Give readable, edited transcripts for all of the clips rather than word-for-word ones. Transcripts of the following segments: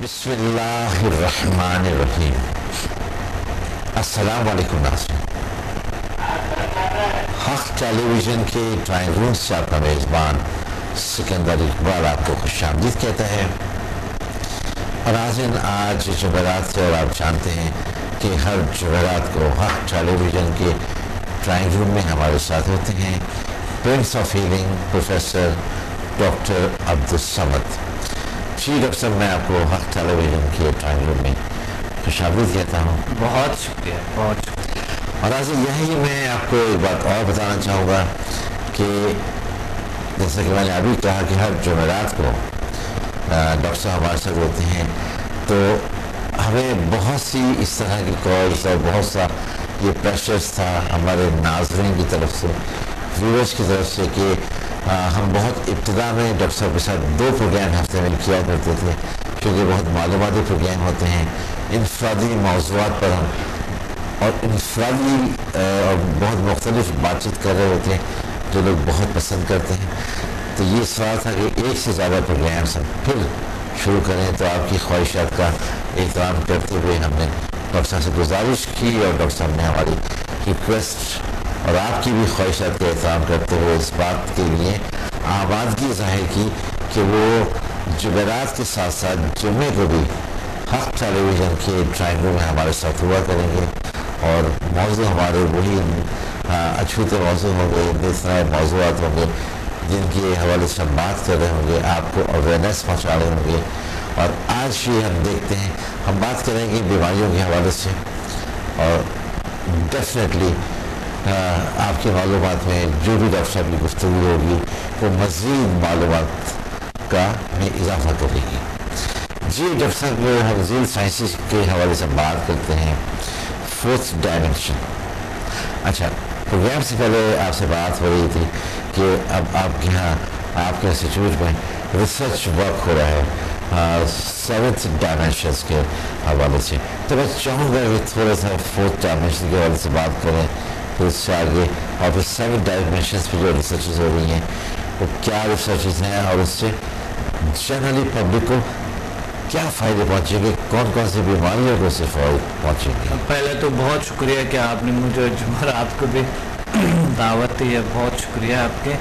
بسم اللہ الرحمن الرحیم۔ السلام علیکم ناظرین، حق ٹیلی ویژن کے ڈرائنگ روم سے آپ کا میزبان سکندر اقبال آپ کو خوش آمدید کہتا ہے۔ اور ناظرین، آج جمعرات سے، اور آپ جانتے ہیں کہ ہر جمعرات کو حق ٹیلی ویژن کے ڈرائنگ روم میں ہمارے ساتھ ہوتے ہیں prince of healing professor doctor Abdussamad. جی ڈاکٹر صاحب، میں آپ کو حق ٹیلی ویژن کے ڈرائنگ روم میں خوش آمدید کہتا ہوں۔ بہت شکریہ، بہت شکریہ۔ اور آج یہی میں آپ کو ایک بات اور بتانا چاہوں گا کہ جیسا کہ میں نے ابھی کہا کہ ہر جمعرات کو ڈاکٹر صاحب ہمارے ساتھ ہوتے ہیں، تو ہمیں بہت سی اس طرح کی کالز اور بہت سا یہ پریشرز تھا ہمارے ناظرین کی طرف سے، ویورز کی طرف سے، کہ ہم بہت ابتدا میں ڈاکٹر صاحب کے ساتھ 2 پروگرام ہفتے میں کیا کرتے تھے، کیونکہ بہت معلوماتی پروگرام ہوتے ہیں، انفرادی موضوعات پر ہم اور انفرادی اور بہت مختلف بات چیت کر رہے ہوتے ہیں جو لوگ بہت پسند کرتے ہیں۔ تو یہ سوال تھا کہ ایک سے زیادہ پروگرامس ہم پھر شروع کریں، تو آپ کی خواہشات کا احترام کرتے ہوئے ہم نے ڈاکٹر صاحب سے گزارش کی، اور ڈاکٹر صاحب نے ہماری ریکویسٹ اور آپ کی بھی خواہشات کا احترام کرتے ہوئے اس بات کے لیے آمادگی ظاہر کی کہ وہ جمعرات کے ساتھ ساتھ جمعے کو بھی حق ٹیلی ویژن کے ڈرائنگ روم میں ہمارے ساتھ ہوا کریں گے، اور موضوع ہمارے وہی اچھوتے موضوع ہوں گے، جس طرح موضوعات ہوں گے جن کے حوالے سے ہم بات کر رہے ہوں گے، آپ کو اویئرنیس پہنچا رہے ہوں گے۔ اور آج بھی ہم دیکھتے ہیں، ہم بات کریں گے بیماریوں کے حوالے سے، اور ڈیفینیٹلی آپ کی معلومات میں جو بھی ڈاکٹر صاحب کی گفتگو ہوگی وہ مزید معلومات کا میں اضافہ کرے گی۔ جی ڈاکٹر صاحب، ہم ذیل سائنسز کے حوالے سے بات کرتے ہیں 4th ڈائمینشن۔ اچھا، پروگرام سے پہلے آپ سے بات ہو رہی تھی کہ اب آپ کے یہاں آپ کے انسٹیٹیوٹ میں ریسرچ ورک ہو رہا ہے 7th ڈائمینشنس کے حوالے سے، تو میں چاہوں گا کہ تھوڑا سا 4th ڈائمینشن کے حوالے سے بات کریں، پھر اس سے آگے، اور پھر 7 ڈائمینشنس پہ جو ریسرچز ہو رہی ہیں وہ کیا ریسرچز ہیں، اور اس سے جنرلی پبلک کو کیا فائدے پہنچیں گے، کون کون سی بیماریوں کو سے فائدے پہنچیں گے۔ پہلے تو بہت شکریہ کہ آپ نے مجھے جمعرات کو بھی دعوت دی ہے، بہت شکریہ آپ کے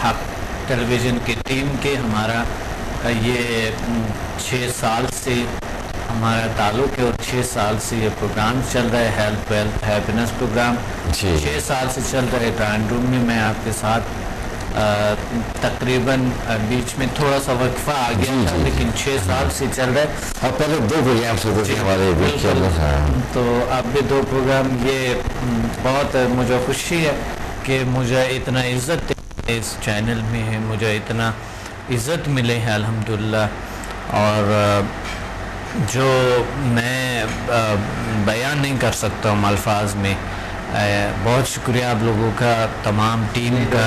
حق ٹیلی ویژن کی ٹیم کے۔ ہمارا یہ 6 سال سے ہمارا تعلق ہے، اور 6 سال سے یہ پروگرام چل رہا ہے، ہیلتھ ویلتھ ہیپینس پروگرام 6 سال سے چل رہا ہے ڈرائنگ روم میں۔ میں آپ کے ساتھ تقریباً بیچ میں تھوڑا سا وقفہ آ گیا تھا، لیکن 6 سال سے چل رہا ہے۔ اور پہلے 2 پروگرامس ہوتے تھے ہمارے بیچ، تو اب بھی 2 پروگرام، یہ بہت مجھے خوشی ہے کہ مجھے اتنا عزت اس چینل میں ہے، مجھے اتنا عزت ملے ہے الحمدللہ، اور جو میں بیان نہیں کر سکتا ہوں الفاظ میں۔ بہت شکریہ آپ لوگوں کا، تمام ٹیم کا۔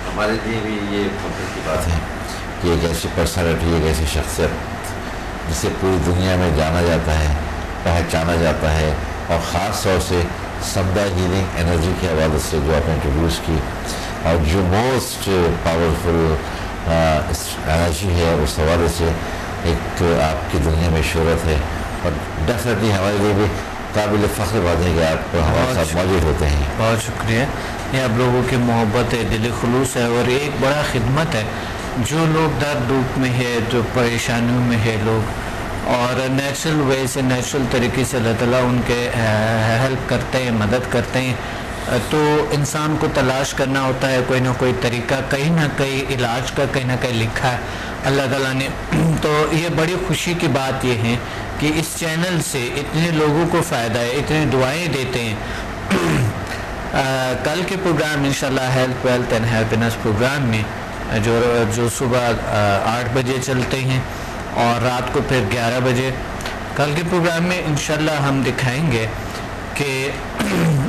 ہمارے لیے بھی یہ فخر کی بات ہے کہ ایک ایسی پرسنالٹی، ایک ایسی شخصیت جسے پوری دنیا میں جانا جاتا ہے، پہچانا جاتا ہے، اور خاص طور سے سمدہ ہیلنگ انرجی کے حوالے سے جو آپ نے انٹروڈیوس کی، اور جو موسٹ پاورفل انرجی ہے، اس حوالے سے ایک آپ کی دنیا میں شہرت ہے، اور ڈیفینیٹلی ہمارے لیے بھی قابل فخر بات ہے کہ آپ ہمارے ساتھ موجود ہوتے ہیں۔ بہت شکریہ، یہ آپ لوگوں کی محبت ہے، دلی خلوص ہے، اور ایک بڑا خدمت ہے۔ جو لوگ درد دکھ میں ہے، جو پریشانیوں میں ہے لوگ، اور نیچرل وے سے، نیچرل طریقے سے اللہ تعالیٰ ان کے ہیلپ کرتے ہیں، مدد کرتے ہیں، تو انسان کو تلاش کرنا ہوتا ہے کوئی نہ کوئی طریقہ، کہیں نہ کہیں علاج کا کہیں نہ کہیں لکھا ہے اللہ تعالیٰ نے۔ تو یہ بڑی خوشی کی بات یہ ہے کہ اس چینل سے اتنے لوگوں کو فائدہ ہے، اتنے دعائیں دیتے ہیں۔ کل کے پروگرام انشاءاللہ health wealth and happiness program میں جو صبح 8 بجے چلتے ہیں اور رات کو پھر 11 بجے، کل کے پروگرام میں انشاءاللہ ہم دکھائیں گے کہ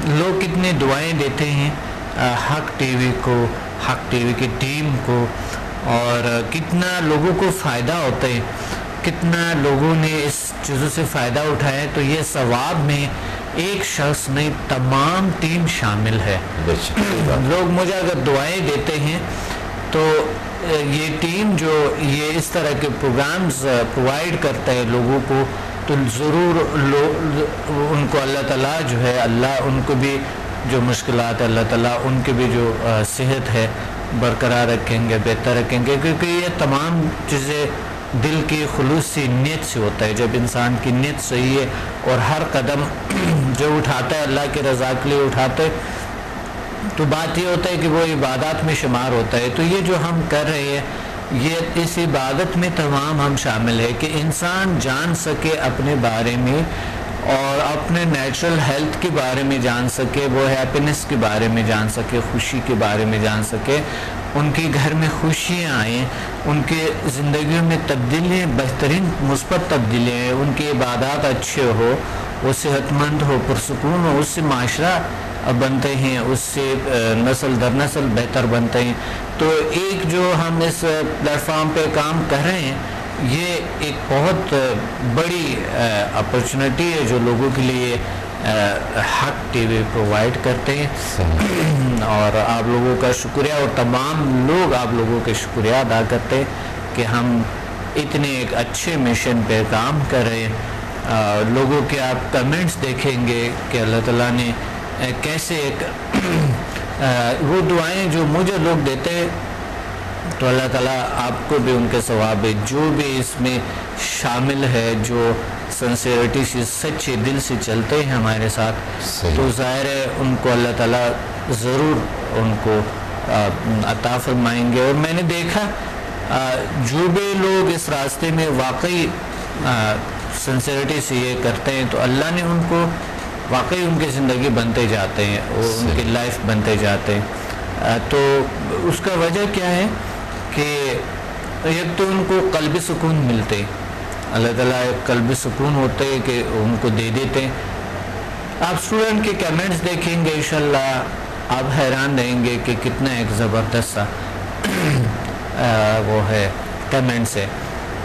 لوگ کتنے دعائیں دیتے ہیں حق ٹی وی کو، حق ٹی وی کی ٹیم کو، اور کتنا لوگوں کو فائدہ ہوتا ہے، کتنا لوگوں نے اس چیزوں سے فائدہ اٹھایا ہے۔ تو یہ ثواب میں ایک شخص نہیں، تمام ٹیم شامل ہے۔ لوگ مجھے اگر دعائیں دیتے ہیں تو تو یہ ٹیم جو یہ اس طرح کے پروگرامز پرووائڈ کرتا ہے لوگوں کو، تو ضرور ان کو اللہ تعالیٰ جو ہے، اللہ ان کو بھی جو مشکلات ہے اللہ تعالیٰ ان کے بھی جو صحت ہے برقرار رکھیں گے، بہتر رکھیں گے، کیونکہ یہ تمام چیزیں دل کی خلوصی نیت سے ہوتا ہے. جب انسان کی نیت صحیح ہے اور ہر قدم جو اٹھاتا ہے اللہ کی رضا کے لیے اٹھاتا ہے، تو بات یہ ہوتا ہے کہ وہ عبادات میں شمار ہوتا ہے. تو یہ جو ہم کر رہے ہیں، یہ اس عبادت میں تمام ہم شامل ہے کہ انسان جان سکے اپنے بارے میں اور اپنے نیچرل ہیلتھ کے بارے میں جان سکے، وہ ہیپینس کے بارے میں جان سکے، خوشی کے بارے میں جان سکے، ان کے گھر میں خوشیاں آئیں، ان کے زندگیوں میں تبدیلیاں، بہترین مثبت تبدیلیاں ہیں، ان کی عبادات اچھے ہو، وہ صحت مند ہو، پرسکون ہو، اس سے معاشرہ بنتے ہیں، اس سے نسل در نسل بہتر بنتے ہیں. تو ایک جو ہم اس پلیٹ فارم پہ کام کر رہے ہیں، یہ ایک بہت بڑی اپرچونٹی ہے جو لوگوں کے لیے حق ٹی وی پرووائڈ کرتے ہیں. اور آپ لوگوں کا شکریہ، اور تمام لوگ آپ لوگوں کے شکریہ ادا کرتے ہیں کہ ہم اتنے ایک اچھے مشن پہ کام کر رہے ہیں. لوگوں کے آپ کمنٹس دیکھیں گے کہ اللہ تعالیٰ نے کیسے ایک وہ دعائیں جو مجھے لوگ دیتے ہیں، تو اللہ تعالیٰ آپ کو بھی ان کے ثواب ہے. جو بھی اس میں شامل ہے، جو سنسیئرٹی سے سچے دل سے چلتے ہیں ہمارے ساتھ، تو ظاہر ہے ان کو اللہ تعالیٰ ضرور ان کو عطا فرمائیں گے. اور میں نے دیکھا جو بھی لوگ اس راستے میں واقعی سنسیئرٹی سے یہ کرتے ہیں، تو اللہ نے ان کو واقعی ان کی زندگی بنتے جاتے ہیں اور ان کی لائف بنتے جاتے ہیں. تو اس کا وجہ کیا ہے کہ ایک تو ان کو قلبی سکون ملتے، اللہ تعالیٰ ایک قلبی سکون ہوتے کہ ان کو دے دیتے ہیں. آپ اسٹوڈنٹ کے کمنٹس دیکھیں گے، انشاءاللہ آپ حیران رہیں گے کہ کتنا ایک زبردست سا وہ ہے کمنٹس ہے.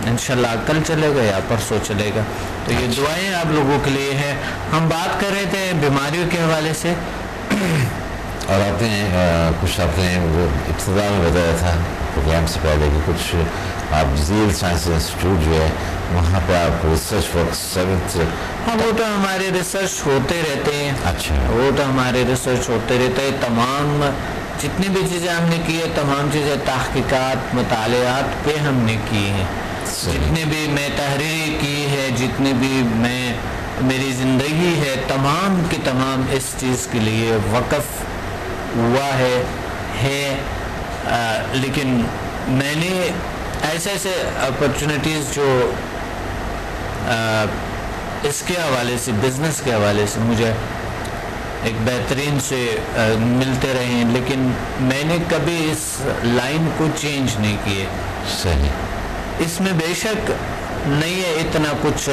انشاءاللہ کل چلے گا یا پرسوں چلے گا. تو یہ دعائیں آپ لوگوں کے لیے ہے. ہم بات کر رہے تھے بیماریوں کے حوالے سے، اور آپ نے کچھ اپنے وہ ابتدا میں بتایا تھا پروگرام سے پہلے کہ کچھ آپ جزیل سائنس انسٹیٹیوٹ جو ہے وہاں پہ آپ ریسرچ ورک 7th. ہاں وہ تو ہمارے ریسرچ ہوتے رہتے ہیں. اچھا، وہ تو ہمارے ریسرچ ہوتے رہتے ہیں. تمام جتنی بھی چیزیں ہم نے کی ہے، تمام چیزیں تحقیقات مطالعات پہ ہم نے کی ہیں. جتنے بھی میں تحریری کی ہے، جتنے بھی میں میری زندگی ہے، تمام کی تمام اس چیز کے لیے وقف ہوا ہے. لیکن میں نے ایسے اپرچونیٹیز جو اس کے حوالے سے، بزنس کے حوالے سے مجھے ایک بہترین سے ملتے رہے ہیں، لیکن میں نے کبھی اس لائن کو چینج نہیں کیے. صحیح. اس میں بے شک نہیں ہے اتنا کچھ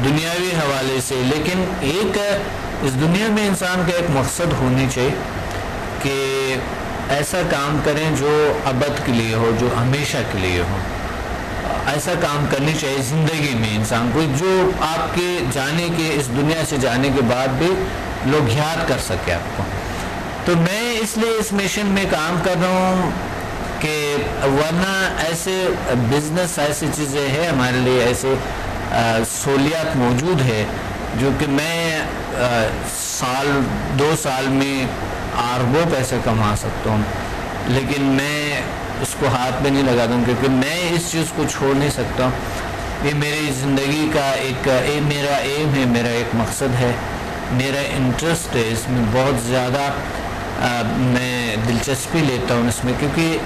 دنیاوی حوالے سے، لیکن ایک اس دنیا میں انسان کا ایک مقصد ہونی چاہیے کہ ایسا کام کریں جو ابد کے لیے ہو، جو ہمیشہ کے لیے ہو. ایسا کام کرنی چاہیے زندگی میں انسان کو جو آپ کے جانے کے، اس دنیا سے جانے کے بعد بھی لوگ یاد کر سکے آپ کو. تو میں اس لیے اس مشن میں کام کر رہا ہوں کہ ورنہ ایسے بزنس، ایسی چیزیں ہیں ہمارے لیے، ایسے سہولیات موجود ہے جو کہ میں سال 2 سال میں اربوں پیسے کما سکتا ہوں، لیکن میں اس کو ہاتھ میں نہیں لگاتا ہوں کیونکہ میں اس چیز کو چھوڑ نہیں سکتا ہوں. یہ میری زندگی کا ایک میرا ایم ہے، میرا ایک مقصد ہے، میرا انٹرسٹ ہے اس میں. بہت زیادہ میں دلچسپی لیتا ہوں اس میں، کیونکہ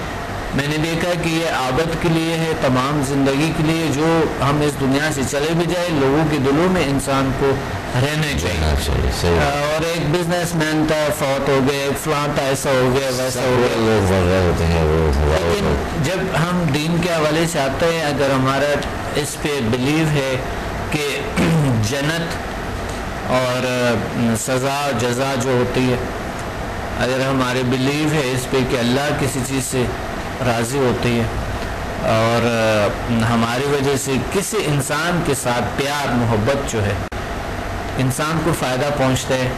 میں نے دیکھا کہ یہ آبد کے لیے ہے، تمام زندگی کے لیے. جو ہم اس دنیا سے چلے بھی جائیں، لوگوں کے دلوں میں انسان کو رہنا چاہیے. اور ایک بزنس مین تھا، فوت ہو گئے، ایک فلاں تھا، ایسا ہو گیا، ویسا ہو گیا. لیکن جب ہم دین کے حوالے سے آتے ہیں، اگر ہمارا اس پہ بلیو ہے کہ جنت اور سزا جزا جو ہوتی ہے، اگر ہمارے بلیو ہے اس پہ کہ اللہ کسی چیز سے راضی ہوتی ہے اور ہماری وجہ سے کسی انسان کے ساتھ پیار محبت جو ہے انسان کو فائدہ پہنچتا ہے،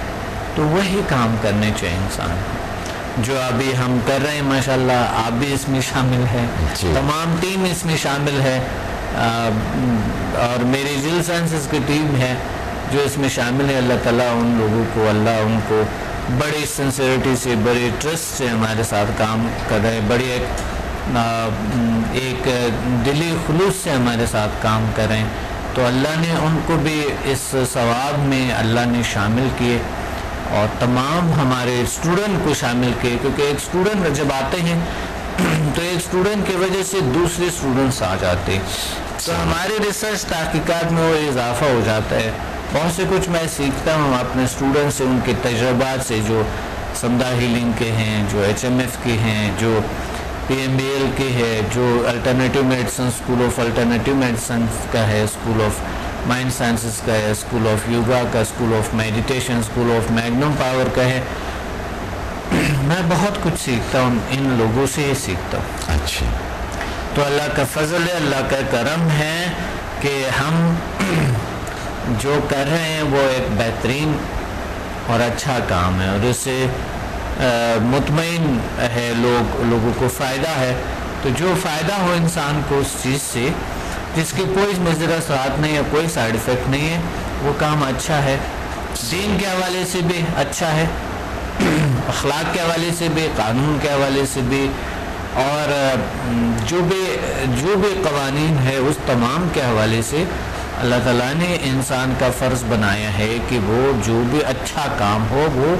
تو وہی کام کرنے چاہیے انسان کو. جو ابھی ہم کر رہے ہیں ماشاءاللہ آپ بھی اس میں شامل ہیں، تمام ٹیم اس میں شامل ہے، اور میری جل سائنسز کی ٹیم ہے جو اس میں شامل ہے. اللہ تعالیٰ ان لوگوں کو، اللہ ان کو بڑی سنسیئرٹی سے، بڑی ٹرسٹ سے ہمارے ساتھ کام کر رہے ہیں، بڑی ایک دلی خلوص سے ہمارے ساتھ کام کر رہے ہیں. تو اللہ نے ان کو بھی اس ثواب میں اللہ نے شامل کیے، اور تمام ہمارے اسٹوڈنٹ کو شامل کیے، کیونکہ ایک اسٹوڈنٹ جب آتے ہیں تو ایک اسٹوڈنٹ کی وجہ سے دوسرے اسٹوڈنٹس آ جاتے ہیں، تو ہمارے ریسرچ تحقیقات میں وہ اضافہ ہو جاتا ہے. بہت سے کچھ میں سیکھتا ہوں اپنے اسٹوڈنٹ سے، ان کے تجربات سے، جو سمدہ ہیلنگ کے ہیں، جو HMF کے ہیں، جو PMBL کے ہے، جو alternative medicine, school of alternative medicine کا ہے، اسکول آف مائنڈ سائنسز کا ہے، اسکول آف یوگا کا، school of meditation, school of magnum power کا ہے. میں بہت کچھ سیکھتا ہوں، ان لوگوں سے ہی سیکھتا ہوں. اچھا، تو اللہ کا فضل ہے، اللہ کا کرم ہے کہ ہم جو کر رہے ہیں وہ ایک بہترین اور اچھا کام ہے، اور اس سے مطمئن ہے، لوگوں کو فائدہ ہے. تو جو فائدہ ہو انسان کو اس چیز سے جس کی کوئی مضر اثرات نہیں ہے، کوئی سائیڈ افیکٹ نہیں ہے، وہ کام اچھا ہے. دین کے حوالے سے بھی اچھا ہے، اخلاق کے حوالے سے بھی، قانون کے حوالے سے بھی، اور جو بھی قوانین ہے اس تمام کے حوالے سے اللہ تعالیٰ نے انسان کا فرض بنایا ہے کہ وہ جو بھی اچھا کام ہو وہ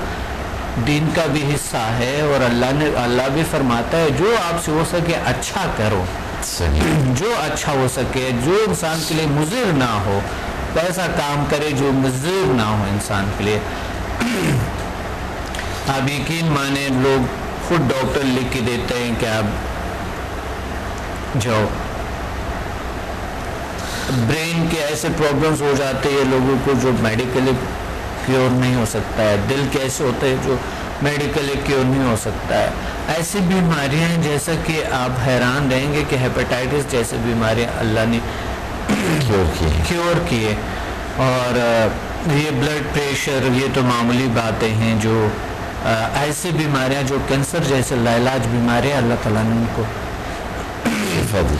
دین کا بھی حصہ ہے. اور اللہ بھی فرماتا ہے جو آپ سے ہو سکے اچھا کرو، جو اچھا ہو سکے، جو انسان کے لیے مضر نہ ہو، ایسا کام کرے جو مضر نہ ہو انسان کے لیے. آپ یقین مانے، لوگ خود ڈاکٹر لکھ کے دیتے ہیں کہ آپ جاؤ. برین کے ایسے پرابلمز ہو جاتے ہیں لوگوں کو جو میڈیکلی کیور نہیں ہو سکتا ہے، دل کے ایسے ہوتے ہیں جو میڈیکلی کیور نہیں ہو سکتا ہے. ایسی بیماریاں ہیں جیسا کہ آپ حیران رہیں گے کہ ہیپیٹائٹس جیسے بیماریاں اللہ نے کیور کیے. اور یہ بلڈ پریشر، یہ تو معمولی باتیں ہیں. جو ایسی بیماریاں جو کینسر جیسے لاعلاج بیماریاں، اللہ تعالیٰ نے ان کو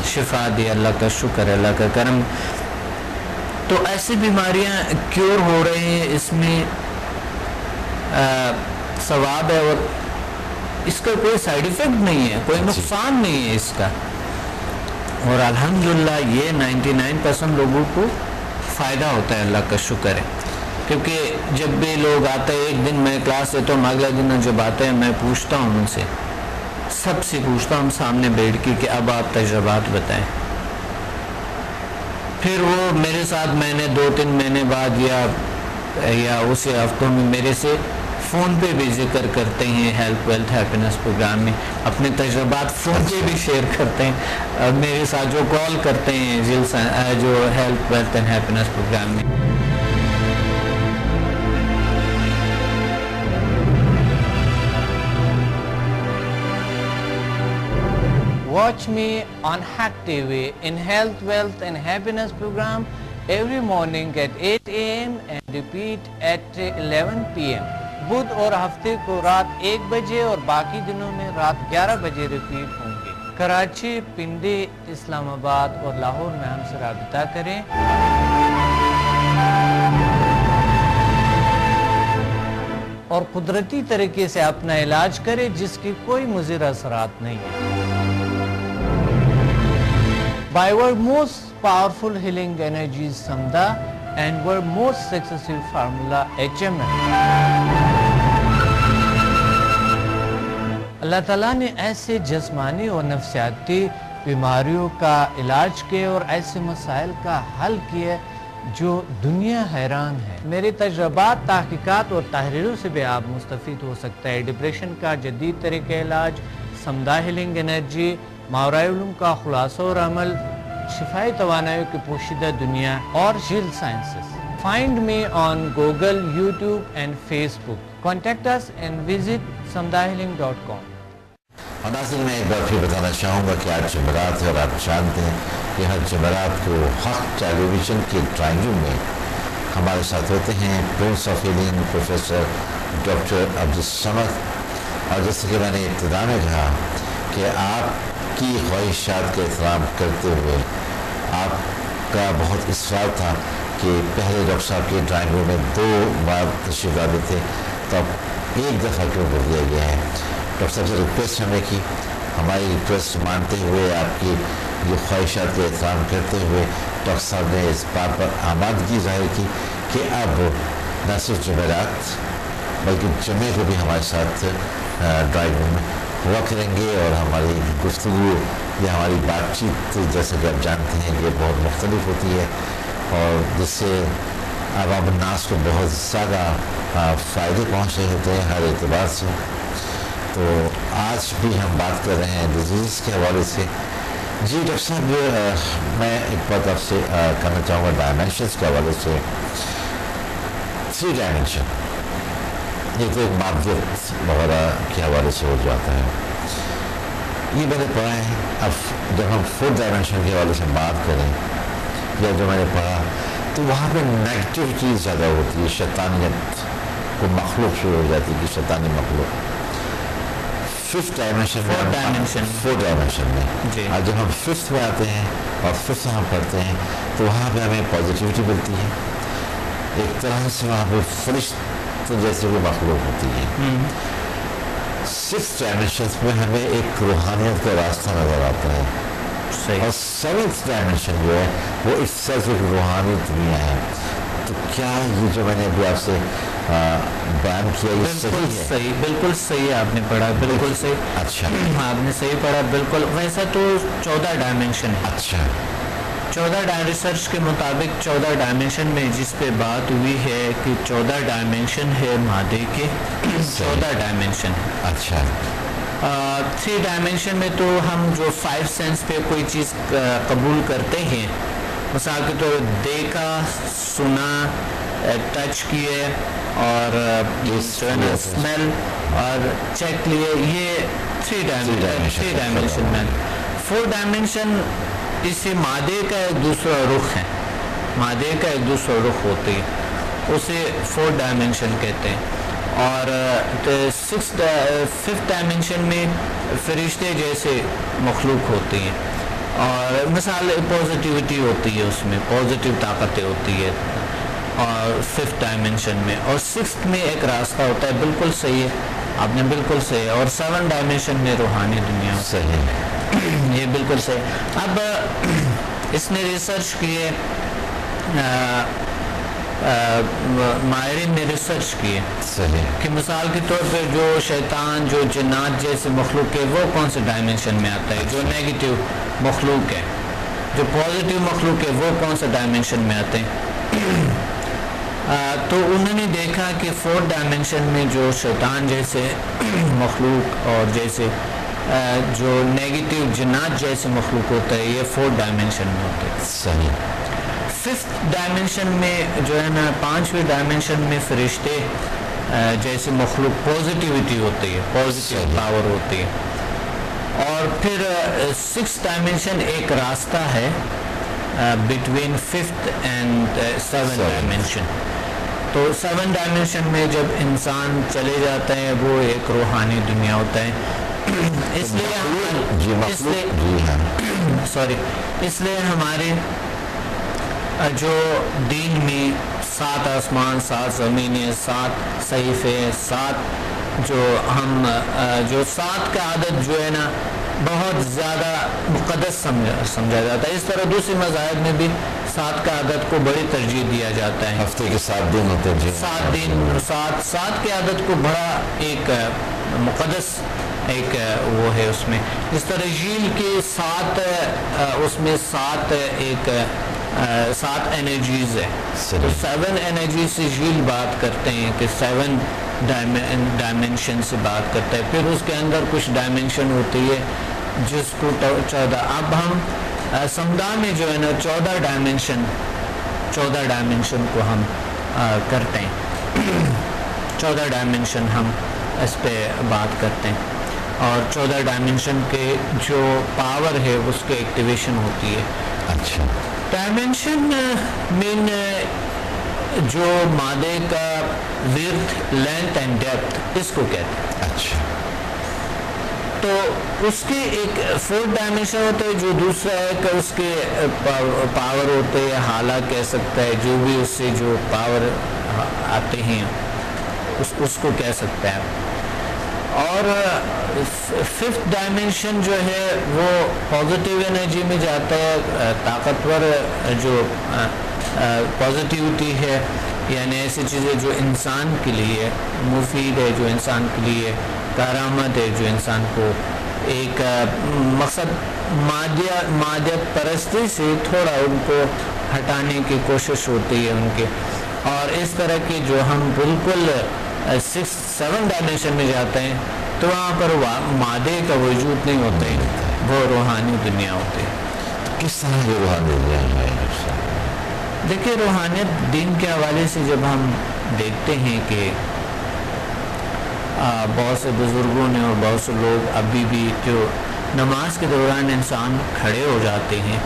شفا دی. اللہ کا شکر ہے، اللہ کا کرم. تو ایسی بیماریاں کیور ہو رہے ہیں، اس میں ثواب ہے، اور اس کا کوئی سائیڈ ایفیکٹ نہیں ہے، کوئی نقصان نہیں ہے اس کا. اور الحمدللہ یہ 99% لوگوں کو فائدہ ہوتا ہے. اللہ کا شکر ہے، کیونکہ جب بھی لوگ آتے ہیں، ایک دن میں کلاس لیتا ہوں، اگلا دن جب آتے ہیں میں پوچھتا ہوں ان سے، سب سے پوچھتا ہوں سامنے بیٹھ کے کہ اب آپ تجربات بتائیں. پھر وہ میرے ساتھ میں نے 2-3 مہینے بعد یا اسی ہفتوں میں میرے سے فون پہ بھی ذکر کرتے ہیں، ہیلتھ ویلتھ ہیپینس پروگرام میں اپنے تجربات فون پہ بھی شیئر کرتے ہیں. میرے ساتھ جو کال کرتے ہیں جو health wealth and happiness program میں. Watch me on Hack TV in Health, Wealth and Happiness program every morning at 8 AM and repeat at 11 PM. بدھ اور ہفتے کو رات 1 بجے اور باقی دنوں میں رات 11 بجے ریپیٹ ہوں گے. کراچی، پنڈی، اسلام آباد اور لاہور میں ہم سے رابطہ کریں. اور قدرتی طریقے سے اپنا علاج کریں جس کی کوئی مضر اثرات نہیں ہے. By our most powerful healing energies Samda and our most successful formula HMF. اللہ تعالیٰ نے ایسے جسمانی اور نفسیاتی بیماریوں کا علاج کیا اور ایسے مسائل کا حل کیا جو دنیا حیران ہے. میرے تجربات، تحقیقات اور تحریروں سے بھی آپ مستفید ہو سکتا ہے. ڈپریشن کا جدید طریقہ علاج، سمدہ ہیلنگ انرجی، ماورائے علوم کا خلاصہ اور عمل، شفائی توانائیوں کی پوشیدہ دنیا اور جل sciences. Find me on Google, YouTube and Facebook. Contact us and visit samdahealing.com. اور ناظرین، میں ایک بار پھر بتانا چاہوں گا کہ آج جمعرات ہے اور آپ جانتے ہیں کہ ہر جمعرات کو حق ٹیلی ویژن کے ڈرائنگ روم میں ہمارے ساتھ ہوتے ہیں prince of healing professor doctor Abdussamad اور جیسے کہ میں نے ابتدا میں کہا کہ آپ کی خواہشات کا احترام کرتے ہوئے آپ کا بہت اصرار تھا کہ پہلے ڈاکٹر صاحب کے ڈرائنگ روم میں 2 بار تشریف لاتے تھے، تو اب ایک دفعہ کیوں کر دیا گیا ہے؟ ڈاکٹر صاحب سے ریکویسٹ ہم نے کی، ہماری ریکویسٹ مانتے ہوئے آپ کی جو خواہشات کا احترام کرتے ہوئے ڈاکٹر صاحب نے اس بات پر آمادگی ظاہر کی کہ اب نہ صرف جمعرات بلکہ جمعے کو بھی ہمارے ساتھ ڈرائنگ روم میں ہوا کریں گے، اور ہماری گفتگو یا ہماری بات چیت جیسے کہ آپ جانتے ہیں کہ بہت مختلف ہوتی ہے، اور جس سے عوام الناس کو بہت زیادہ فائدے پہنچ رہے ہوتے ہیں ہر اعتبار سے۔ تو آج بھی ہم بات کر رہے ہیں ڈیزیز کے حوالے سے۔ جی ڈاکٹر صاحب، میں ایک بات آپ سے کرنا چاہوں گا ڈائمینشنس کے حوالے سے۔ 3 ڈائمینشن، یہ تو ایک مادیت وغیرہ کے حوالے سے ہو جاتا ہے، یہ میں نے پڑھا ہے۔ اب جب ہم 4 ڈائمینشن کے حوالے سے بات کریں یا جو میں نے پڑھا تو وہاں پہ نیگیٹیوٹی زیادہ ہوتی ہے، شیطانیت کو مخلوق شروع ہو جاتی ہے کہ شیطانی مخلوق۔ 5th ڈائمینشن میں 4 ڈائمینشن میں جی، اور جب ہم 5th میں آتے ہیں اور 5th ہم پڑھتے ہیں تو وہاں پہ ہمیں پازیٹیوٹی ملتی ہے، ایک طرح سے وہاں پہ فرشتے جیسے وہ مخلوق ہوتی ہے۔ 6th ڈائمینشن میں ہمیں ایک روحانیت کا راستہ نظر آتا ہے، اور 7th ڈائمینشن جو ہے وہ اس سے ایک روحانی دنیا ہے۔ تو کیا یہ جو میں نے ابھی آپ سے بیان کیا یہ صحیح ہے؟ صحیح، بالکل صحیح آپ نے پڑھا، بالکل صحیح۔ اچھا، آپ نے صحیح پڑھا بالکل۔ ویسا تو 14 ڈائمینشن ہے۔ اچھا، 14 ریسرچ کے مطابق 14 ڈائمینشن میں جس پہ بات ہوئی ہے کہ 14 ڈائمینشن ہے مادے کے، 14 ڈائمینشن ہے۔ اچھا، 3 ڈائمینشن میں تو ہم جو 5 سینس پہ کوئی چیز قبول کرتے ہیں، مثال کے طور دیکھا، سنا، ٹچ کیے اور جو ہے نا اسمیل اور چیک لیے، یہ 3 ڈائمینشن میں۔ 4 ڈائمینشن اسے مادے کا ایک دوسرا رخ ہے، مادے کا ایک دوسرا رخ ہوتی ہے، اسے 4 ڈائمینشن کہتے ہیں۔ اور 5th ڈائمینشن میں فرشتے جیسے مخلوق ہوتی ہیں، اور مثال پازیٹیوٹی ہوتی ہے، اس میں پازیٹیو طاقتیں ہوتی ہے، اور 5th ڈائمینشن میں۔ اور 6th میں ایک راستہ ہوتا ہے، بالکل صحیح ہے، آپ نے بالکل صحیح ہے۔ اور 7 ڈائمینشن میں روحانی دنیا صحیح، یہ بالکل صحیح۔ اب اس نے ریسرچ کیے، ماہرین نے ریسرچ کیے صحیح، کہ مثال کے طور پہ جو شیطان، جو جنات جیسے مخلوق ہے، وہ کون سے ڈائمینشن میں آتا ہے؟ جو نیگیٹو مخلوق ہے، جو پازیٹیو مخلوق ہے، وہ کون سے ڈائمینشن میں آتے ہیں؟ تو انہوں نے دیکھا کہ 4 ڈائمینشن میں جو شیطان جیسے مخلوق اور جیسے جو نیگیٹو جنات جیسے مخلوق ہوتا ہے، یہ 4 ڈائمینشن میں ہوتے ہیں۔ صحیح۔ 5th ڈائمینشن میں جو ہے نا، 5ویں ڈائمینشن میں فرشتے جیسے مخلوق پازیٹیوٹی ہوتی ہے، پازیٹیو پاور ہوتی ہے۔ اور پھر 6th ڈائمینشن ایک راستہ ہے between 5th and 7th dimension. تو 7 ڈائمینشن میں جب انسان چلے جاتا ہے وہ ایک روحانی دنیا ہوتا ہے۔ اس لیے ہمارے جو دین میں 7 آسمان، 7 زمینیں، 7 صحیفے، 7 جو 7 کا عدد جو ہے نا بہت زیادہ مقدس سمجھا جاتا ہے۔ اس طرح دوسرے مذاہب میں بھی 7 کا عدد کو بڑی ترجیح دیا جاتا ہے۔ ہفتے کے 7 دن ہوتے ہیں، 7 دن، 7 کے عدد کو بڑا ایک مقدس ایک وہ ہے اس میں۔ اس طرح جیل کے 7 اس میں 7 انرجیز ہے، تو 7 انرجی سے جیل بات کرتے ہیں کہ 7 ڈائمینشن سے بات کرتا ہے۔ پھر اس کے اندر کچھ ڈائمینشن ہوتی ہے جس کو 14۔ اب ہم سمدھا میں جو ہے نا 14 ڈائمینشن کو ہم کرتے ہیں، 14 ڈائمینشن ہم اس پہ بات کرتے ہیں، اور 14 ڈائمینشن کے جو پاور ہے اس کے ایکٹیویشن ہوتی ہے۔ اچھا، ڈائمینشن مین جو مادے کا ورتھ، لینتھ اینڈ ڈیپتھ، اس کو کہتے ہیں۔ اچھا، تو اس کے ایک 4 ڈائمینشن ہوتا ہے، جو دوسرا ہے کہ اس کے پاور ہوتے ہیں، حالات کہہ سکتا ہے، جو بھی اس سے جو پاور آتے ہیں اس کو کہہ سکتا ہے. اور 5th ڈائمینشن جو ہے وہ پازیٹیو انرجی میں جاتا ہے، طاقتور جو پازیٹیوٹی ہے، یعنی ایسی چیزیں جو انسان کے لیے مفید ہے، جو انسان کے لیے کارآمد ہے، جو انسان کو ایک مقصد مادیت پرستی سے تھوڑا ان کو ہٹانے کی کوشش ہوتی ہے ان کے. اور اس طرح کی جو ہم بالکل 6-7 ڈائمینشن میں جاتے ہیں تو وہاں پر مادے کا وجود نہیں ہوتا ہے، وہ روحانی دنیا ہوتی ہے. کس طرح یہ روحانی دنیا ہے؟ دیکھیے، روحانیت دین کے حوالے سے جب ہم دیکھتے ہیں کہ بہت سے بزرگوں نے اور بہت سے لوگ ابھی بھی جو نماز کے دوران انسان کھڑے ہو جاتے ہیں،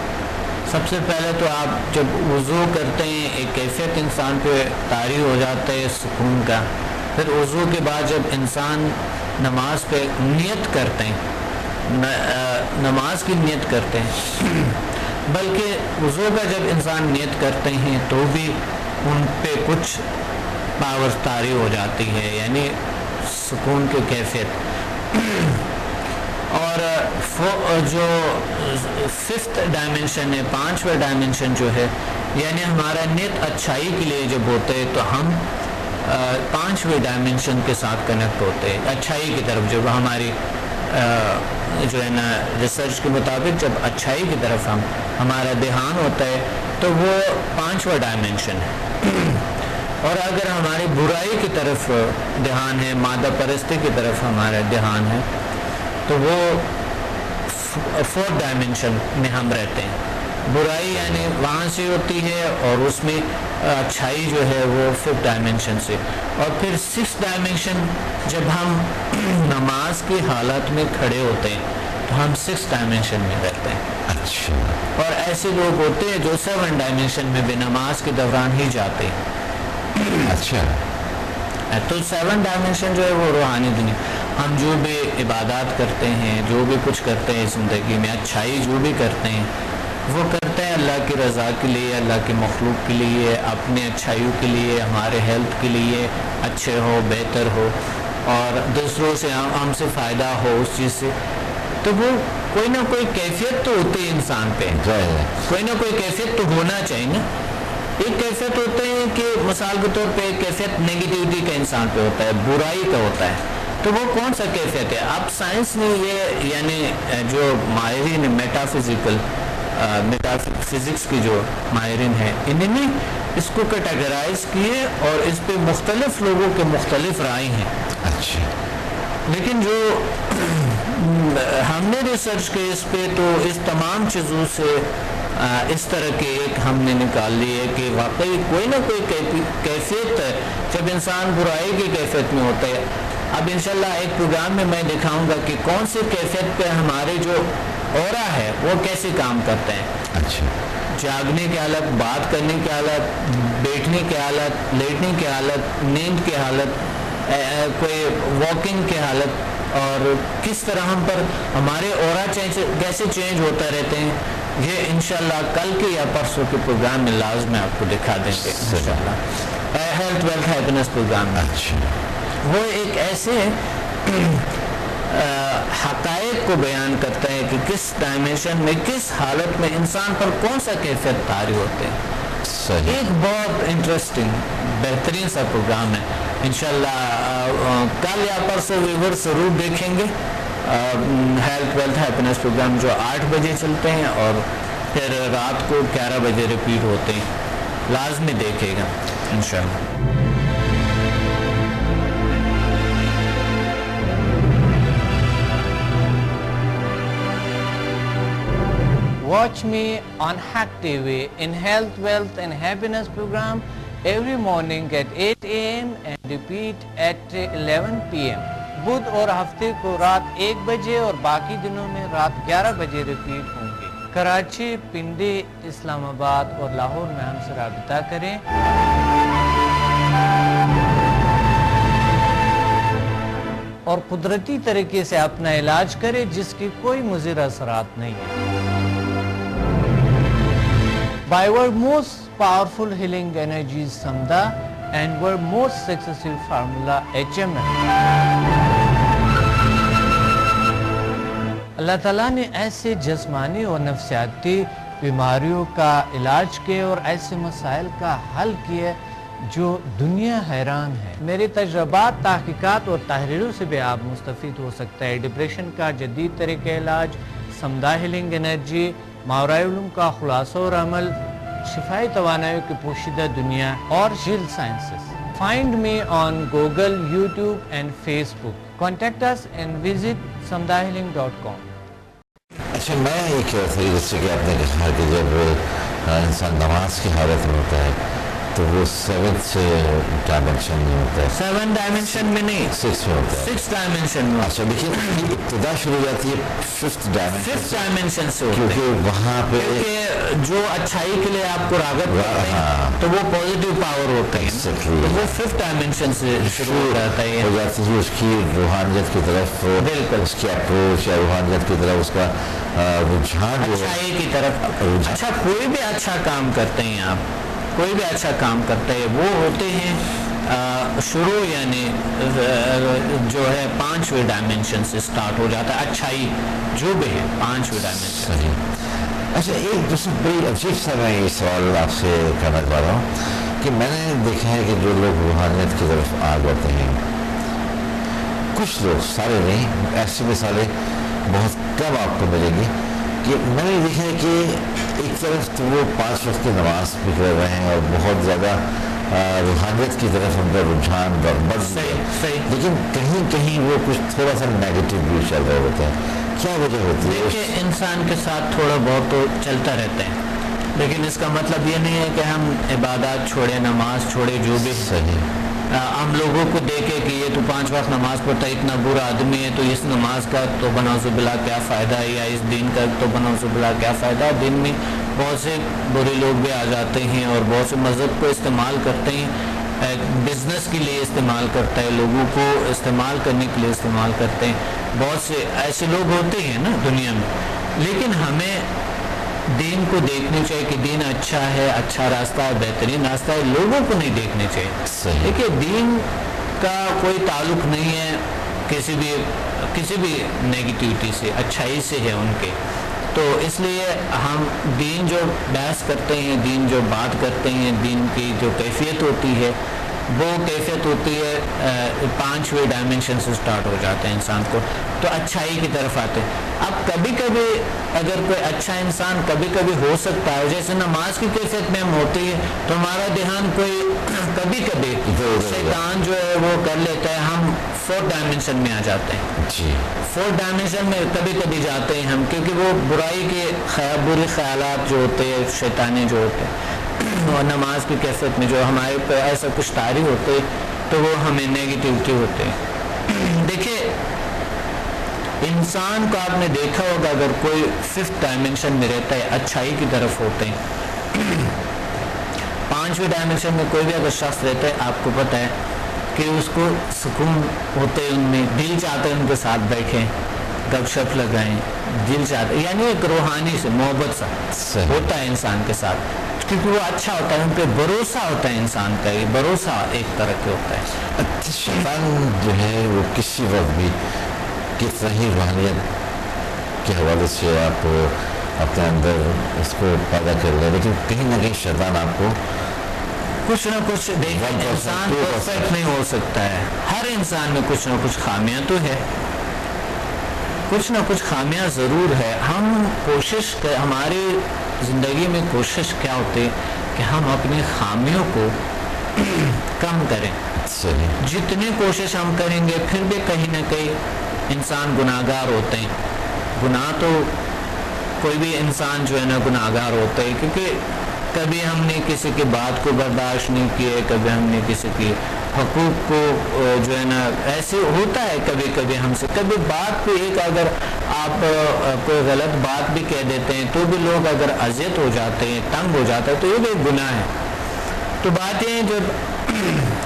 سب سے پہلے تو آپ جب وضو کرتے ہیں ایک کیفیت انسان پہ طاری ہو جاتا ہے سکون کا. پھر وضو کے بعد جب انسان نماز پہ نیت کرتے ہیں، نماز کی نیت کرتے ہیں، بلکہ وضو کا جب انسان نیت کرتے ہیں تو بھی ان پہ کچھ پاور طاری ہو جاتی ہے، یعنی سکون کی کیفیت. اور جو 5th ڈائمینشن ہے، 5واں ڈائمینشن جو ہے، یعنی ہمارا نیت اچھائی کے لیے جب ہوتا ہے تو ہم 5ویں ڈائمینشن کے ساتھ کنیکٹ ہوتے ہیں، اچھائی کی طرف. جب ہماری جو ہے نا ریسرچ کے مطابق جب اچھائی کی طرف ہمارا دھیان ہوتا ہے تو وہ 5واں ڈائمینشن ہے. اور اگر ہماری برائی کی طرف دھیان ہے، مادہ پرستی کی طرف ہمارا دھیان ہے، تو وہ 4 ڈائمینشن میں ہم رہتے ہیں. برائی یعنی وہاں سے ہوتی ہے اور اس میں اچھائی جو ہے وہ 5th ڈائمینشن سے. اور پھر 6th ڈائمینشن جب ہم نماز کی حالت میں کھڑے ہوتے ہیں تو ہم 6th ڈائمینشن میں رہتے ہیں. اچھا. اور ایسے لوگ ہوتے ہیں جو 7 ڈائمینشن میں بھی نماز کے دوران ہی جاتے ہیں. اچھا. تو 7 ڈائمینشن جو ہے وہ روحانی دنیا. ہم جو بھی عبادات کرتے ہیں، جو بھی کچھ کرتے ہیں زندگی میں، اچھائی جو بھی کرتے ہیں وہ کرتے ہیں اللہ کی رضا کے لیے، اللہ کی مخلوق کے لیے، اپنے اچھائیوں کے لیے، ہمارے ہیلتھ کے لیے اچھے ہو، بہتر ہو، اور دوسروں سے ہم سے فائدہ ہو اس چیز سے. تو وہ کوئی نہ کوئی کیفیت تو ہوتی ہے انسان پہ، کوئی نہ کوئی کیفیت تو ہونا چاہیے نا. ایک کیفیت ہوتے ہیں کہ مثال کے طور پہ ایک کیفیت نیگیٹیوٹی کا انسان پہ ہوتا ہے، برائی کا ہوتا ہے. تو وہ کون سا کیفیت ہے؟ اب سائنس نے یہ یعنی جو ماہرین میٹا فزکس کی جو ماہرین ہیں انہوں نے اس کو کیٹیگرائز کیے اور اس پہ مختلف لوگوں کے مختلف رائے ہیں. اچھا. لیکن جو ہم نے ریسرچ کی اس پہ تو اس تمام چیزوں سے اس طرح کے ایک ہم نے نکال لی ہے کہ واقعی کوئی نہ کوئی کیفیت جب انسان برائی کی کیفیت میں ہوتا ہے. اب انشاءاللہ ایک پروگرام میں میں دکھاؤں گا کہ کون سی کیفیت پہ ہمارے جو اورا ہے وہ کیسے کام کرتے ہیں. اچھا. جاگنے کی حالت، بات کرنے کی حالت، بیٹھنے کی حالت، لیٹنے کی حالت، نیند کی حالت، کوئی واکنگ کی حالت، اور کس طرح ہم پر ہمارے اورا کیسے چینج ہوتا رہتے ہیں. یہ انشاءاللہ کل کے یا پرسوں کے پروگرام میں لازم آپ کو دکھا دیں گے انشاءاللہ. ہیلتھ ویلتھ ہیپینس پروگرام میں. اچھا. وہ ایک ایسے حقائق کو بیان کرتا ہے کہ کس ڈائمینشن میں، کس حالت میں انسان پر کون سا کیفیت طاری ہوتے ہیں. صحیح. ایک بہت انٹرسٹنگ بہترین سا پروگرام ہے. انشاءاللہ کل یا پرسوں ویور ضرور دیکھیں گے. ہیلتھ ویلتھ ہیپینس پروگرام جو 8 بجے چلتے ہیں اور پھر رات کو 11 بجے ریپیٹ ہوتے ہیں. لازمی دیکھے گا انشاءاللہ. Watch me on Hack TV in Health, Wealth and Happiness program every morning at 8 a.m. and repeat at 11 p.m. بدھ اور ہفتے کو رات 1 بجے اور باقی دنوں میں رات 11 بجے ریپیٹ ہوں گے. کراچی، پنڈی، اسلام آباد اور لاہور میں ہم سے رابطہ کریں. اور قدرتی طریقے سے اپنا علاج کرے جس کی کوئی مضر اثرات نہیں ہے. By our most powerful healing energies Samda and our most successful formula HMM. اللہ تعالیٰ نے ایسے جسمانی اور نفسیاتی بیماریوں کا علاج کیے اور ایسے مسائل کا حل کیے جو دنیا حیران ہے. میرے تجربات، تحقیقات اور تحریروں سے بھی آپ مستفید ہو سکتا ہے. ڈپریشن کا جدید طریقہ علاج، سمدہ ہیلنگ انرجی، ماورائے علوم کا خلاصہ اور عمل، شفائی توانائی کی پوشیدہ دنیا اور جیل sciences. Find me on Google, YouTube and Facebook. Contact us and visit samdahealing.com. اچھا، میں یہ کہہ رہا تھا جس سے کہ آپ نے کہا کہ جب انسان نماز کی حالت میں ہوتا ہے تو وہ 7th ڈائمنشن میں ہوتا ہے. 7 ڈائمنشن میں نہیں، 6 میں ہوتا ہے. 6 ڈائمنشن میں. اچھا، لیکن ابتدا شروع ہو جاتی ہے 5th ڈائمنشن سے ہوتا ہے، کیونکہ وہاں پہ جو اچھائی کے لیے آپ کو راغب کرتے ہیں تو وہ پازیٹیو پاور ہوتے ہیں، تو وہ 5th ڈائمنشن سے شروع ہو جاتا ہے. ہو جاتی ہے اس کی روحانیت کی طرف، بالکل اس کی اپروچ یا روحانیت کی طرف اس کا رجحان جو ہے اچھائی کی طرف. اچھا، کوئی بھی اچھا کام کرتے ہیں آپ، کوئی بھی اچھا کام کرتے ہیں، وہ ہوتے ہیں شروع یعنی جو ہے 5ویں ڈائمنشن سے سٹارٹ ہو جاتا ہے. اچھائی جو بھی ہے 5ویں ڈائمنشن. صحیح. اچھا، ایک دوسرا بڑی عجیب سا میں یہ سوال آپ سے کرنا چاہ رہا ہوں کہ میں نے دیکھا ہے کہ جو لوگ روحانیت کی طرف آ جاتے ہیں، کچھ لوگ، سارے نہیں، ایسی مثالیں بہت کم آپ کو ملیں گی کہ میں نے دیکھا ہے کہ ایک طرف تو وہ 5 وقت کی نماز بھی کر رہے ہیں اور بہت زیادہ روحانیت کی طرف ان کا رجحان بڑھ صحیح. لیکن کہیں کہیں وہ کچھ تھوڑا سا نیگیٹو بھی چل رہے ہوتے ہیں. کیا وجہ ہوتی ہے؟ دیکھیں، انسان کے ساتھ تھوڑا بہت تو چلتا رہتا ہے، لیکن اس کا مطلب یہ نہیں ہے کہ ہم عبادات چھوڑے، نماز چھوڑے، جو بھی. صحیح. ہم لوگوں کو دیکھے کہ یہ تو 5 وقت نماز پڑھتا ہے، اتنا برا آدمی ہے، تو اس نماز کا تو بنعوذ باللہ کیا فائدہ ہے، یا اس دین کا تو بنعوذ باللہ کیا فائدہ ہے. دین میں بہت سے برے لوگ بھی آ جاتے ہیں اور بہت سے مذہب کو استعمال کرتے ہیں، بزنس کے لیے استعمال کرتا ہے، لوگوں کو استعمال کرنے کے لیے استعمال کرتے ہیں. بہت سے ایسے لوگ ہوتے ہیں نا دنیا میں. لیکن ہمیں دین کو دیکھنی چاہیے کہ دین اچھا ہے، اچھا راستہ ہے، بہترین راستہ ہے. لوگوں کو نہیں دیکھنے چاہیے. دیکھیے، دین کا کوئی تعلق نہیں ہے کسی بھی نیگیٹیوٹی سے، اچھائی سے ہے ان کے. تو اس لیے ہم دین جو بحث کرتے ہیں، دین جو بات کرتے ہیں، دین کی جو کیفیت ہوتی ہے وہ کیفیت ہوتی ہے 5ویں ڈائمنشن سے سٹارٹ ہو جاتے ہیں انسان کو، تو اچھائی کی طرف آتے ہیں. اب کبھی کبھی اگر کوئی اچھا انسان کبھی کبھی ہو سکتا ہے، جیسے نماز کی کیفیت میں ہم ہوتی ہے تو ہمارا دھیان کوئی کبھی کبھی شیطان جو ہے وہ کر لیتا ہے، ہم 4th ڈائمنشن میں آ جاتے ہیں. 4th ڈائمنشن میں کبھی کبھی جاتے ہیں ہم، کیونکہ وہ برائی کے برے خیالات جو ہوتے ہیں، شیطانی جو ہوتے ہیں، اور نماز کی کیفیت میں جو ہمارے پہ ایسا کچھ طاری ہوتے تو وہ ہمیں نیگیٹیوٹی ہوتے. دیکھیں، انسان کو آپ نے دیکھا ہوگا اگر کوئی 5th ڈائمنشن میں رہتا ہے، اچھائی کی طرف ہوتے ہیں. 5ویں ڈائمنشن میں کوئی بھی اگر شخص رہتا ہے، آپ کو پتہ ہے کہ اس کو سکون ہوتے ہیں، ان میں دل چاہتا ہے ان کے ساتھ بیٹھیں، گپ شپ لگائیں، دل چاہتا ہے، یعنی ایک روحانی سے محبت سا ہوتا ہے انسان کے ساتھ، کیونکہ وہ اچھا ہوتا ہے، ان پہ بھروسہ ہوتا ہے انسان کا. یہ بھروسہ ایک طرح کے ہوتا ہے. شیطان جو ہے وہ کسی وقت بھی کتنا ہی روحانیت کے حوالے سے آپ اپنے اندر اس کو پیدا کر لیں، لیکن کہیں نہ کہیں شیطان آپ کو کچھ نہ کچھ دیکھیں. انسان پرفیکٹ نہیں ہو سکتا ہے، ہر انسان میں کچھ نہ کچھ خامیاں تو ہے، کچھ نہ کچھ خامیاں ضرور ہے. ہم کوشش ہماری زندگی میں کوشش کیا ہوتی ہے کہ ہم اپنی خامیوں کو کم کریں. جتنی کوشش ہم کریں گے پھر بھی کہیں نہ کہیں انسان گناہگار ہوتے ہیں. گناہ تو کوئی بھی انسان جو ہے نا گناہگار ہوتا ہے، کیونکہ کبھی ہم نے کسی کی بات کو برداشت نہیں کیے، کبھی ہم نے کسی کی حقوق کو جو ہے نا ایسے ہوتا ہے کبھی کبھی ہم سے، کبھی بات کو ایک اگر آپ کوئی غلط بات بھی کہہ دیتے ہیں تو بھی لوگ اگر اذیت ہو جاتے ہیں، تنگ ہو جاتا ہے، تو یہ بھی ایک گناہ ہے. تو بات یہ ہے جب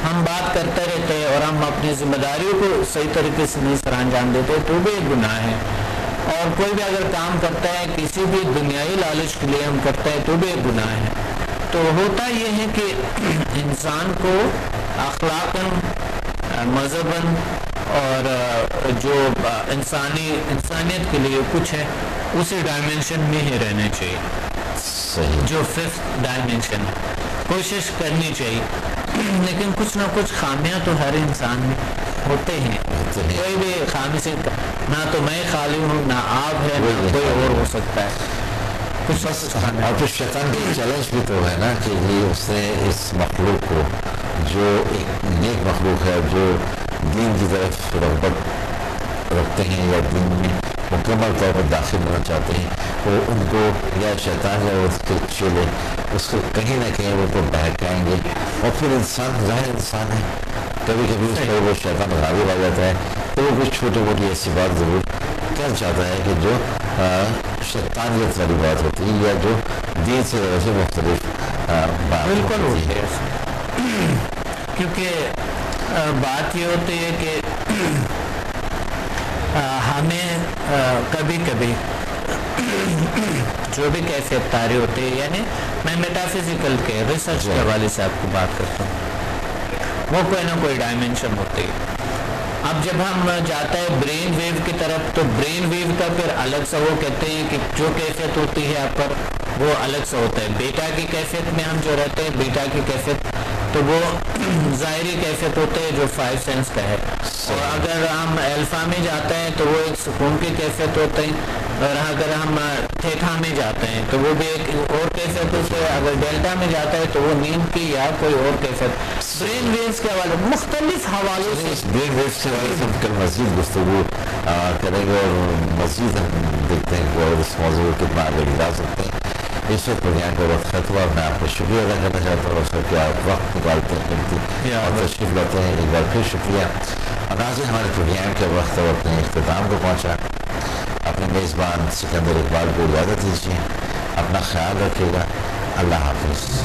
ہم بات کرتے رہتے ہیں اور ہم اپنی ذمہ داریوں کو صحیح طریقے سے نہیں سر انجام دیتے تو بھی ایک گناہ ہے. اور کوئی بھی اگر کام کرتا ہے کسی بھی دنیائی لالچ کے لیے ہم کرتے ہیں تو بھی ایک گناہ ہے. تو ہوتا یہ ہے کہ انسان کو اخلاقاً، مذہباً اور جو انسانیت کے لیے کچھ ہے اسی ڈائمنشن میں ہی رہنا چاہیے. صحیح. جو 5th ڈائمنشن ہے کوشش کرنی چاہیے. لیکن کچھ نہ کچھ خامیاں تو ہر انسان میں ہوتے ہیں. کوئی بھی خامی سے نہ تو میں خالی ہوں، نہ آپ ہے، نہ کوئی اور ہو سکتا ہے. کچھ اور پھر شیطان کی چیلنج بھی تو ہے نا کہ یہ اس نے اس مخلوق کو جو ایک نیک مخلوق ہے جو دین کی طرف رغبت رکھتے ہیں یا دین میں مکمل طور پر داخل ہونا چاہتے ہیں، وہ ان کو یا شیطان یا اس کے چیلے اس کو کہیں نہ کہیں وہ کو بہکائیں گے. اور پھر انسان ظاہر انسان ہے، کبھی کبھی اس پر وہ شیطان غالب آ جاتا ہے تو وہ کچھ چھوٹی موٹی ایسی بات ضرور کر جاتا ہے کہ جو شیطانیت والی بات ہوتی ہے یا جو دین سے وجہ سے مختلف بات بالکل ہوتی ہے. کیونکہ بات یہ ہوتی ہے کہ ہمیں کبھی کبھی جو بھی کیفیت طاری ہوتی ہے، یعنی میں میٹافزیکل کے ریسرچ کے حوالے سے آپ کو بات کرتا ہوں، وہ کوئی نہ کوئی ڈائمنشن ہوتی ہے. اب جب ہم جاتا ہے برین ویو کی طرف تو برین ویو کا پھر الگ سا وہ کہتے ہیں کہ جو کیفیت ہوتی ہے آپ پر وہ الگ سا ہوتا ہے. بیٹا کی کیفیت میں ہم جو رہتے ہیں، بیٹا کی کیفیت تو وہ ظاہری کیفیت ہوتے ہے جو 5 سینس کا ہے. اور اگر ہم الفا میں جاتے ہیں تو وہ ایک سکون کی کیفیت ہوتے ہیں، اور اگر ہم تھیٹا میں جاتے ہیں تو وہ بھی ایک اور کیفیت ہوتی ہے. اگر ڈیلٹا میں جاتا ہے تو وہ نیند کی یا کوئی اور کیفیت. برین ویوز کے حوالے مختلف حوالوں سے برین ویوز کے حوالے سے ہم کل مزید گفتگو کریں گے اور مزید ہم دیکھتے ہیں کہ اس موضوع کو کتنا آگے لا سکتے ہیں. اس وقت پروگرام کا وقت ختم ہوا. میں آپ کو شکریہ ادا کرنا چاہتا ہوں اس کا کہ آپ وقت نکالتے ہیں اور تشریف لاتے ہیں. ایک بار پھر شکریہ. اور ناظرین، ہمارے پروگرام کے وقت اب اپنے اختتام کو پہنچا. اپنے میزبان سکندر اقبال کو اجازت دیجیے. اپنا خیال رکھیے گا. اللہ حافظ.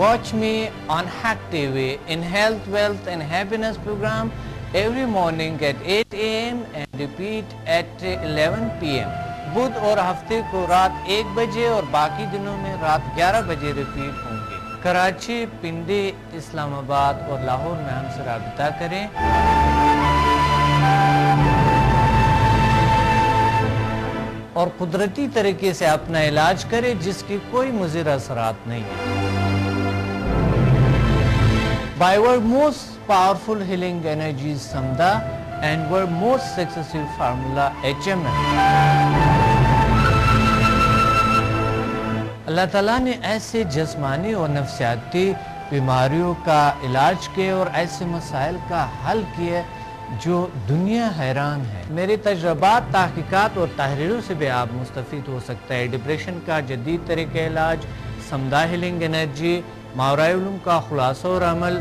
Watch me on Hack TV in Health, Wealth and Happiness program every morning at 8 a.m. and repeat at 11 p.m. بدھ اور ہفتے کو رات 1 بجے اور باقی دنوں میں رات 11 بجے ریپیٹ ہوں گے. کراچی، پنڈی، اسلام آباد اور لاہور میں ہم سے رابطہ کریں. اور قدرتی طریقے سے اپنا علاج کریں جس کی کوئی مضر اثرات نہیں ہے. By our most powerful healing energies Samda and our most successful formula HMM. اللہ تعالیٰ نے ایسے جسمانی اور نفسیاتی بیماریوں کا علاج کیا اور ایسے مسائل کا حل کیا جو دنیا حیران ہے. میرے تجربات، تحقیقات اور تحریروں سے بھی آپ مستفید ہو سکتا ہے. ڈپریشن کا جدید طریقہ علاج، سمدہ ہیلنگ انرجی، ماورائے علوم کا خلاصہ اور عمل،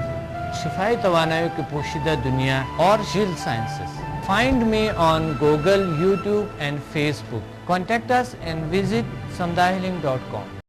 شفائی توانائی کی پوشیدہ دنیا اور جیل sciences. Find me on Google, YouTube and Facebook. Contact us and visit samdahealing.com.